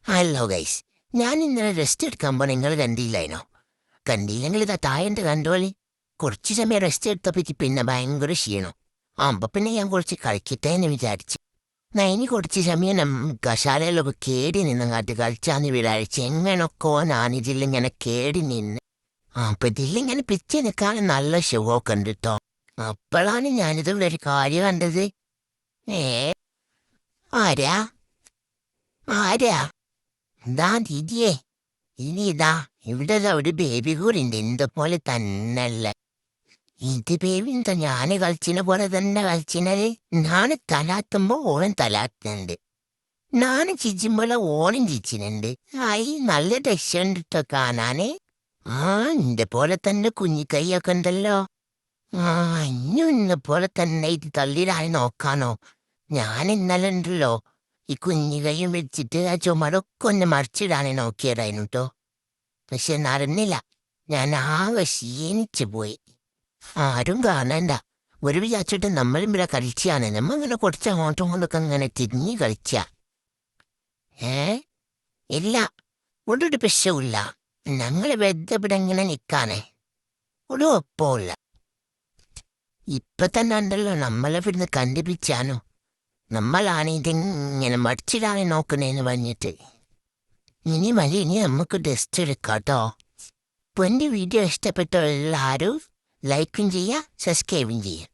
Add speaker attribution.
Speaker 1: Hello guys. ഞാൻ ഇന്നലെ rest എടുക്കുമ്പോൾ നിങ്ങൾ കണ്ടില്ലായിരുന്നോ? കണ്ടില്ലെങ്കിൽ ഇതാ തായൻ്റെ കണ്ടോളി. കുറച്ച് സമയം റെസ്റ്റ് എടുത്തപ്പോൾ പിന്നെ ഭയങ്കര ക്ഷീണം. അപ്പൊ പിന്നെ ഞാൻ കുറച്ച് കളിക്കട്ടെ എന്ന് വിചാരിച്ചു. ഇനി കുറച്ച് സമയം കശാലയിലൊക്കെ കേടി നിന്നങ്ങാട്ട് കളിച്ചാന്ന് വിചാരിച്ച് എങ്ങനൊക്കെ ഞാനിതിലിങ്ങനെ കേടി നിന്ന്. അപ്പൊ ഇതിലിങ്ങനെ പിച്ച് നിൽക്കാൻ നല്ല ഷോക്ക് ഉണ്ട് കേട്ടോ. അപ്പോഴാണ് ഞാനിത് ഒരു കാര്യം കണ്ടത്. ഏ ആരാ ആരാ ഇതാ ദിദിയേ, ഇനി ഇതാ ഇവിടെ ഒരു ബേബി കൂടിണ്ട് എന്റെ പോലെ തന്നല്ല. ഇത് ബേബി എന്താ ഞാന് കളിച്ചിന പോലെ തന്നെ കളിച്ചിനത്. ഞാന് തലാത്തുമ്പോ ഓൻ തലാത്തുന്നുണ്ട്, ഞാന് ചിരിച്ചുമ്പോൾ ഓനും ചിരിച്ചിനുണ്ട്. ആയി നല്ല രക്ഷയുണ്ട് ട്ടോ കാണാന്. ആ എന്റെ പോലെ തന്നെ കുഞ്ഞിക്കൈയൊക്കെ ഉണ്ടല്ലോ. ആ ഇന്നും ഇന്നെ പോലെ തന്നെ ഇത് തള്ളിയിടാൻ നോക്കാനോ. ഞാൻ ഇന്നലെ ഉണ്ടല്ലോ ഈ കുഞ്ഞികയും വെച്ചിട്ട് ആ ചുമടൊക്കെ ഒന്ന് മറിച്ചിടാനേ നോക്കിയതായിരുന്നു കേട്ടോ. പക്ഷെ നടന്നില്ല. ഞാൻ ആകെ ക്ഷീണിച്ചു പോയി. ആരും കാണണ്ട. ഒരു വിചാരിച്ചിട്ട് നമ്മളും ഇവിടെ കളിച്ചാണ്. നമ്മ ഇങ്ങനെ കുറച്ച് അങ്ങോട്ടും ഇങ്ങോട്ടൊക്കെ ഇങ്ങനെ തിരിഞ്ഞ് കളിച്ച. ഏ ഇല്ല, ഒരു പ്രശ്നവുമില്ല. ഞങ്ങൾ വെറുതെ ഇവിടെ ഇങ്ങനെ നിൽക്കാനേ, ഒരു ഒപ്പമില്ല. ഇപ്പൊ തന്നെ ഉണ്ടല്ലോ നമ്മളെ ഇവിടുന്ന് കണ്ടുപിടിച്ചാനോ. നമ്മളാണ് ഇതിങ്ങനെ മടിച്ചിടാനെ നോക്കണേന്ന് പറഞ്ഞിട്ട്. ഇനി മതി, ഇനി നമുക്ക് ടെസ്റ്റ് എടുക്കാട്ടോ. ഇപ്പൊ എൻ്റെ വീഡിയോ ഇഷ്ടപ്പെട്ട എല്ലാവരും ലൈക്കും ചെയ്യുക, സബ്സ്ക്രൈബും ചെയ്യുക.